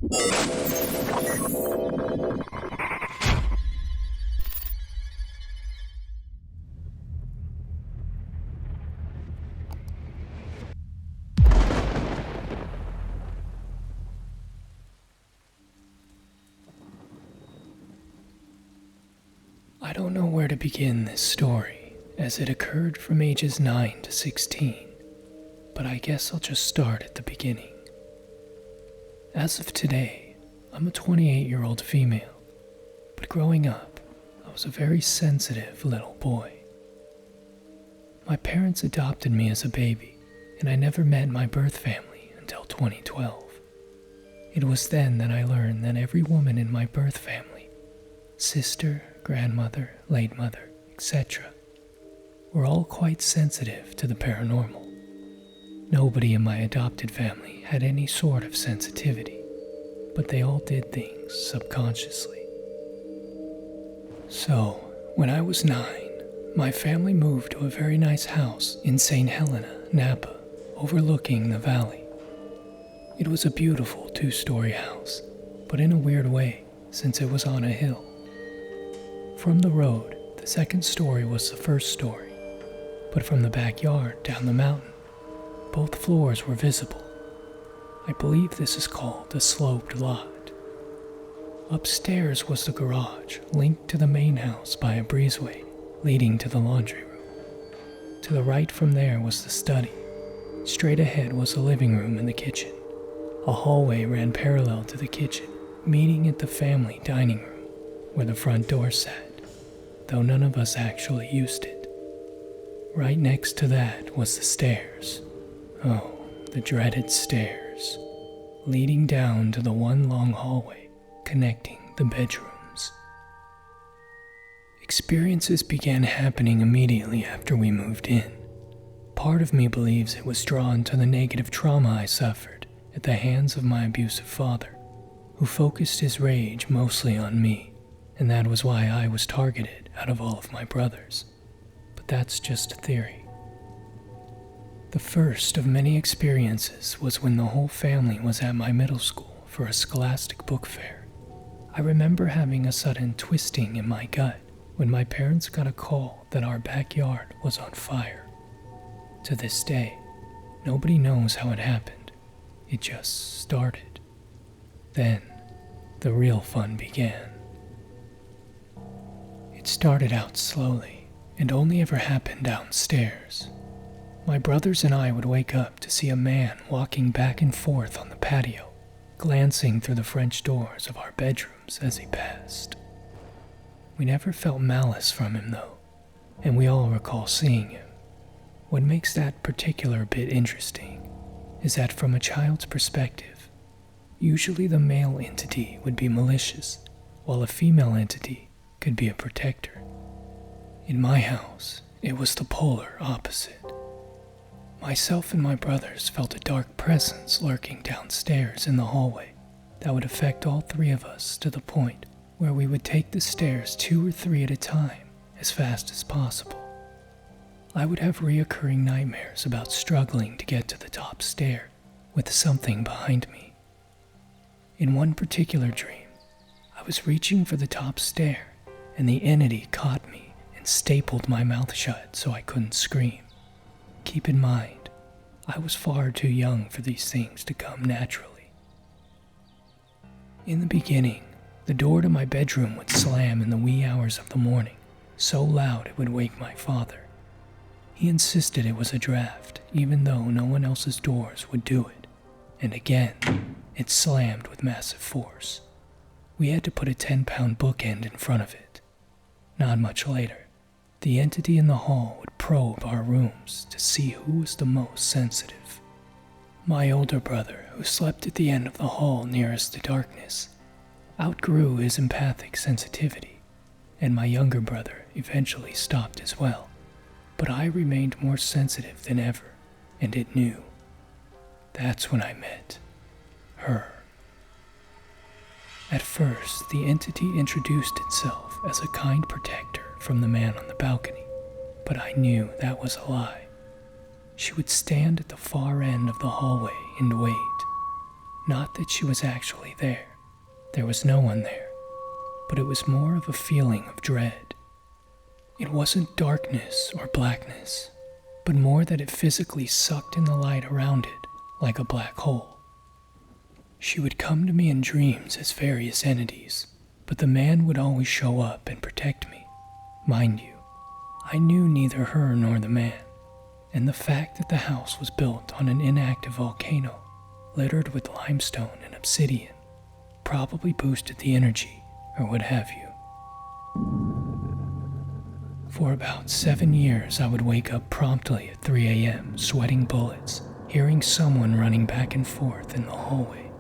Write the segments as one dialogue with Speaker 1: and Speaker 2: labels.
Speaker 1: I don't know where to begin this story, as it occurred from ages 9 to 16, but I guess I'll just start at the beginning. As of today, I'm a 28-year-old female, but growing up, I was a very sensitive little boy. My parents adopted me as a baby, and I never met my birth family until 2012. It was then that I learned that every woman in my birth family, sister, grandmother, late mother, etc., were all quite sensitive to the paranormal. Nobody in my adopted family had any sort of sensitivity, but they all did things subconsciously. So, when I was 9, my family moved to a very nice house in St. Helena, Napa, overlooking the valley. It was a beautiful 2-story house, but in a weird way, since it was on a hill. From the road, the second story was the first story, but from the backyard down the mountain, both floors were visible. I believe this is called a sloped lot. Upstairs was the garage, linked to the main house by a breezeway, leading to the laundry room. To the right from there was the study. Straight ahead was the living room and the kitchen. A hallway ran parallel to the kitchen, meeting at the family dining room, where the front door sat, though none of us actually used it. Right next to that was the stairs. Oh, the dreaded stairs, leading down to the one long hallway connecting the bedrooms. Experiences began happening immediately after we moved in. Part of me believes it was drawn to the negative trauma I suffered at the hands of my abusive father, who focused his rage mostly on me, and that was why I was targeted out of all of my brothers. But that's just a theory. The first of many experiences was when the whole family was at my middle school for a scholastic book fair. I remember having a sudden twisting in my gut when my parents got a call that our backyard was on fire. To this day, nobody knows how it happened. It just started. Then, the real fun began. It started out slowly, and only ever happened downstairs. My brothers and I would wake up to see a man walking back and forth on the patio, glancing through the French doors of our bedrooms as he passed. We never felt malice from him though, and we all recall seeing him. What makes that particular bit interesting is that from a child's perspective, usually the male entity would be malicious, while a female entity could be a protector. In my house, it was the polar opposite. Myself and my brothers felt a dark presence lurking downstairs in the hallway that would affect all 3 of us to the point where we would take the stairs 2 or 3 at a time as fast as possible. I would have reoccurring nightmares about struggling to get to the top stair with something behind me. In one particular dream, I was reaching for the top stair and the entity caught me and stapled my mouth shut so I couldn't scream. Keep in mind, I was far too young for these things to come naturally. In the beginning, the door to my bedroom would slam in the wee hours of the morning, so loud it would wake my father. He insisted it was a draft, even though no one else's doors would do it, and again, it slammed with massive force. We had to put a 10-pound bookend in front of it. Not much later, the entity in the hall would probe our rooms to see who was the most sensitive. My older brother, who slept at the end of the hall nearest the darkness, outgrew his empathic sensitivity, and my younger brother eventually stopped as well. But I remained more sensitive than ever, and it knew. That's when I met her. At first, the entity introduced itself as a kind protector from the man on the balcony, but I knew that was a lie. She would stand at the far end of the hallway and wait. Not that she was actually there. There was no one there. But it was more of a feeling of dread. It wasn't darkness or blackness, but more that it physically sucked in the light around it like a black hole. She would come to me in dreams as various entities, but the man would always show up and protect me. Mind you, I knew neither her nor the man, and the fact that the house was built on an inactive volcano, littered with limestone and obsidian, probably boosted the energy, or what have you. For about 7 years, I would wake up promptly at 3 a.m., sweating bullets, hearing someone running back and forth in the hallway,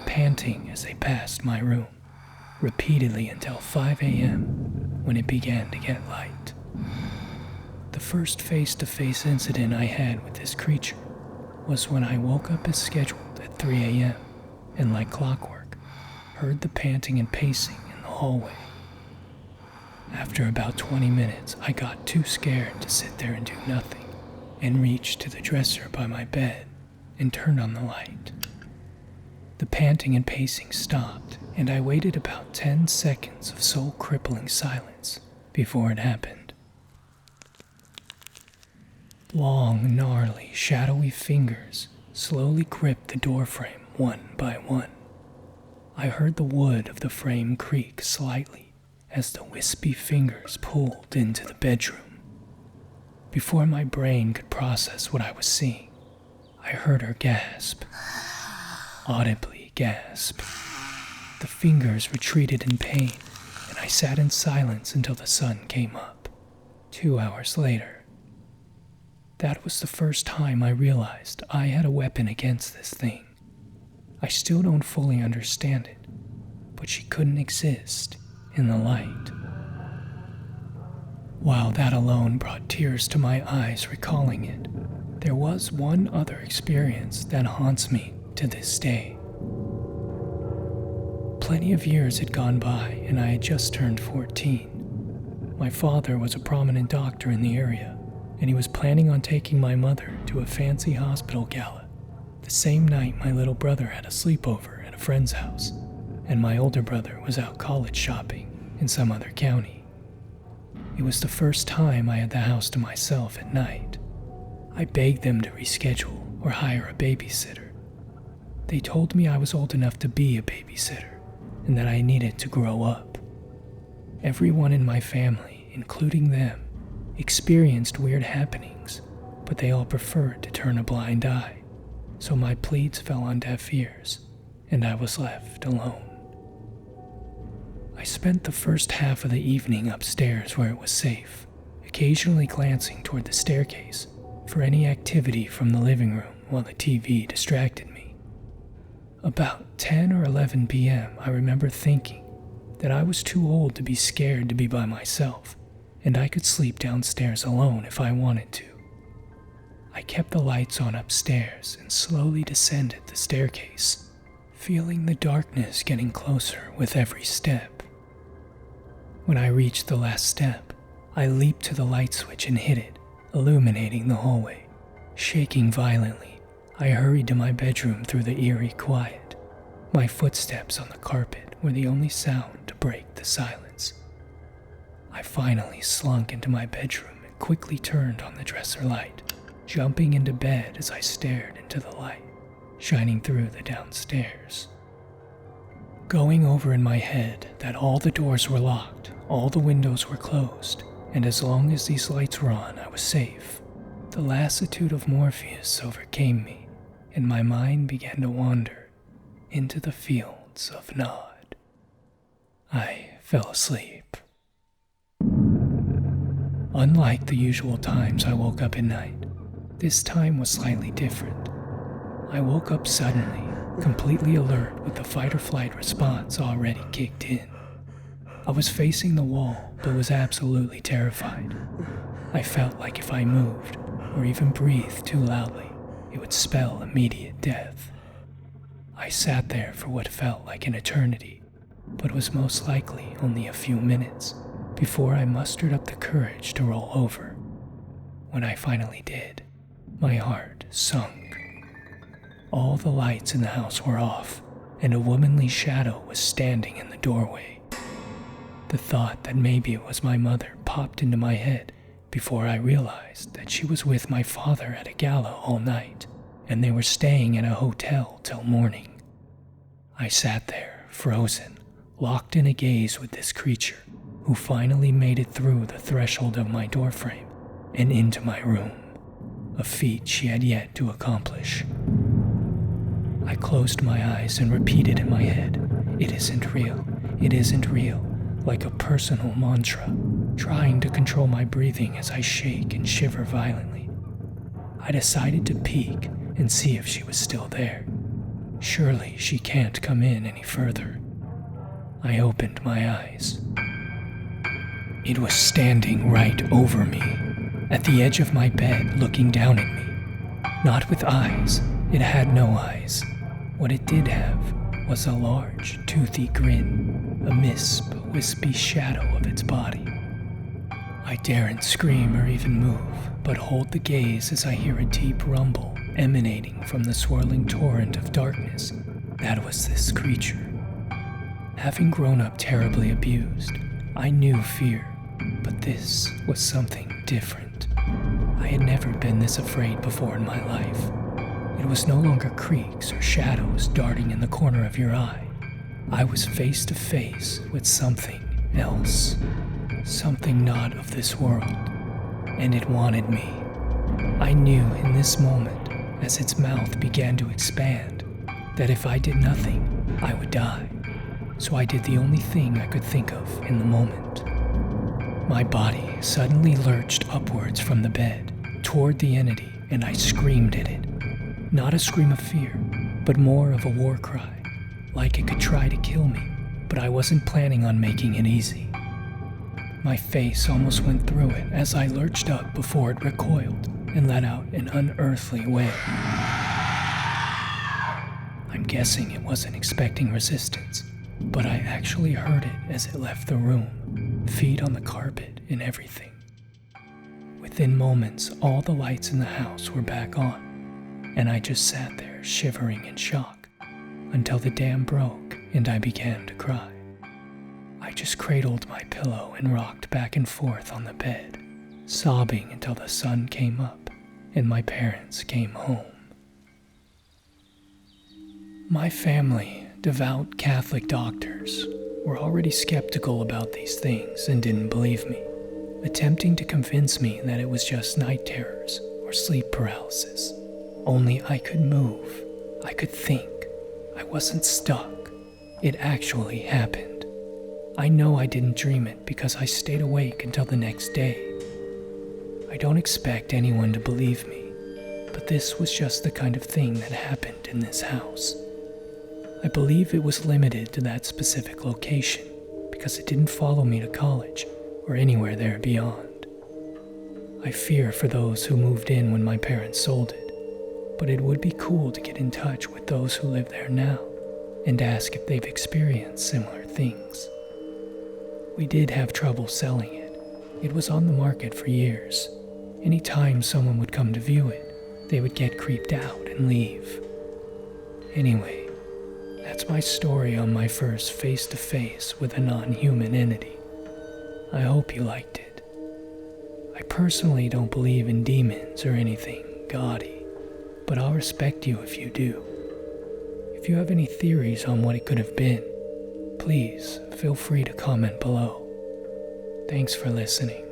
Speaker 1: panting as they passed my room, repeatedly until 5 a.m., when it began to get light. The first face-to-face incident I had with this creature was when I woke up as scheduled at 3 a.m. and, like clockwork, heard the panting and pacing in the hallway. After about 20 minutes, I got too scared to sit there and do nothing, and reached to the dresser by my bed and turned on the light. The panting and pacing stopped, and I waited about 10 seconds of soul-crippling silence before it happened. Long, gnarly, shadowy fingers slowly gripped the doorframe one by one. I heard the wood of the frame creak slightly as the wispy fingers pulled into the bedroom. Before my brain could process what I was seeing, I heard her gasp, audibly gasp. The fingers retreated in pain, and I sat in silence until the sun came up, 2 hours later. That was the first time I realized I had a weapon against this thing. I still don't fully understand it, but she couldn't exist in the light. While that alone brought tears to my eyes recalling it, there was one other experience that haunts me to this day. Plenty of years had gone by and I had just turned 14. My father was a prominent doctor in the area, and he was planning on taking my mother to a fancy hospital gala the same night my little brother had a sleepover at a friend's house, and my older brother was out college shopping in some other county. It was the first time I had the house to myself at night. I begged them to reschedule or hire a babysitter. They told me I was old enough to be a babysitter and that I needed to grow up. Everyone in my family, including them, experienced weird happenings, but they all preferred to turn a blind eye, so my pleas fell on deaf ears, and I was left alone. I spent the first half of the evening upstairs where it was safe, occasionally glancing toward the staircase for any activity from the living room while the TV distracted me. About 10 or 11 p.m., I remember thinking that I was too old to be scared to be by myself, and I could sleep downstairs alone if I wanted to. I kept the lights on upstairs and slowly descended the staircase, feeling the darkness getting closer with every step. When I reached the last step, I leaped to the light switch and hit it, illuminating the hallway. Shaking violently, I hurried to my bedroom through the eerie quiet. My footsteps on the carpet were the only sound to break the silence. I finally slunk into my bedroom and quickly turned on the dresser light, jumping into bed as I stared into the light, shining through the downstairs. Going over in my head that all the doors were locked, all the windows were closed, and as long as these lights were on, I was safe. The lassitude of Morpheus overcame me, and my mind began to wander into the fields of Nod. I fell asleep. Unlike the usual times I woke up at night, this time was slightly different. I woke up suddenly, completely alert with the fight-or-flight response already kicked in. I was facing the wall, but was absolutely terrified. I felt like if I moved, or even breathed too loudly, it would spell immediate death. I sat there for what felt like an eternity, but was most likely only a few minutes before I mustered up the courage to roll over. When I finally did, my heart sunk. All the lights in the house were off, and a womanly shadow was standing in the doorway. The thought that maybe it was my mother popped into my head before I realized that she was with my father at a gala all night, and they were staying at a hotel till morning. I sat there, frozen, locked in a gaze with this creature, who finally made it through the threshold of my doorframe and into my room, a feat she had yet to accomplish. I closed my eyes and repeated in my head, "It isn't real, it isn't real," like a personal mantra, trying to control my breathing as I shake and shiver violently. I decided to peek and see if she was still there. Surely she can't come in any further. I opened my eyes. It was standing right over me, at the edge of my bed, looking down at me. Not with eyes, it had no eyes. What it did have was a large, toothy grin, a wispy shadow of its body. I daren't scream or even move, but hold the gaze as I hear a deep rumble emanating from the swirling torrent of darkness that was this creature. Having grown up terribly abused, I knew fear, but this was something different. I had never been this afraid before in my life. It was no longer creaks or shadows darting in the corner of your eye. I was face to face with something else, something not of this world, and it wanted me. I knew in this moment, as its mouth began to expand, that if I did nothing, I would die. So I did the only thing I could think of in the moment. My body suddenly lurched upwards from the bed, toward the entity, and I screamed at it. Not a scream of fear, but more of a war cry, like it could try to kill me, but I wasn't planning on making it easy. My face almost went through it as I lurched up before it recoiled and let out an unearthly wail. I'm guessing it wasn't expecting resistance, but I actually heard it as it left the room, feet on the carpet and everything. Within moments, all the lights in the house were back on, and I just sat there shivering in shock until the dam broke and I began to cry. I just cradled my pillow and rocked back and forth on the bed, sobbing until the sun came up and my parents came home. My family, devout Catholic doctors, were already skeptical about these things and didn't believe me, attempting to convince me that it was just night terrors or sleep paralysis. Only I could move, I could think, I wasn't stuck. It actually happened. I know I didn't dream it because I stayed awake until the next day. I don't expect anyone to believe me, but this was just the kind of thing that happened in this house. I believe it was limited to that specific location because it didn't follow me to college or anywhere there beyond. I fear for those who moved in when my parents sold it, but it would be cool to get in touch with those who live there now and ask if they've experienced similar things. We did have trouble selling it. It was on the market for years. Anytime someone would come to view it, they would get creeped out and leave. Anyway, that's my story on my first face-to-face with a non-human entity. I hope you liked it. I personally don't believe in demons or anything gaudy, but I'll respect you if you do. If you have any theories on what it could have been, please feel free to comment below. Thanks for listening.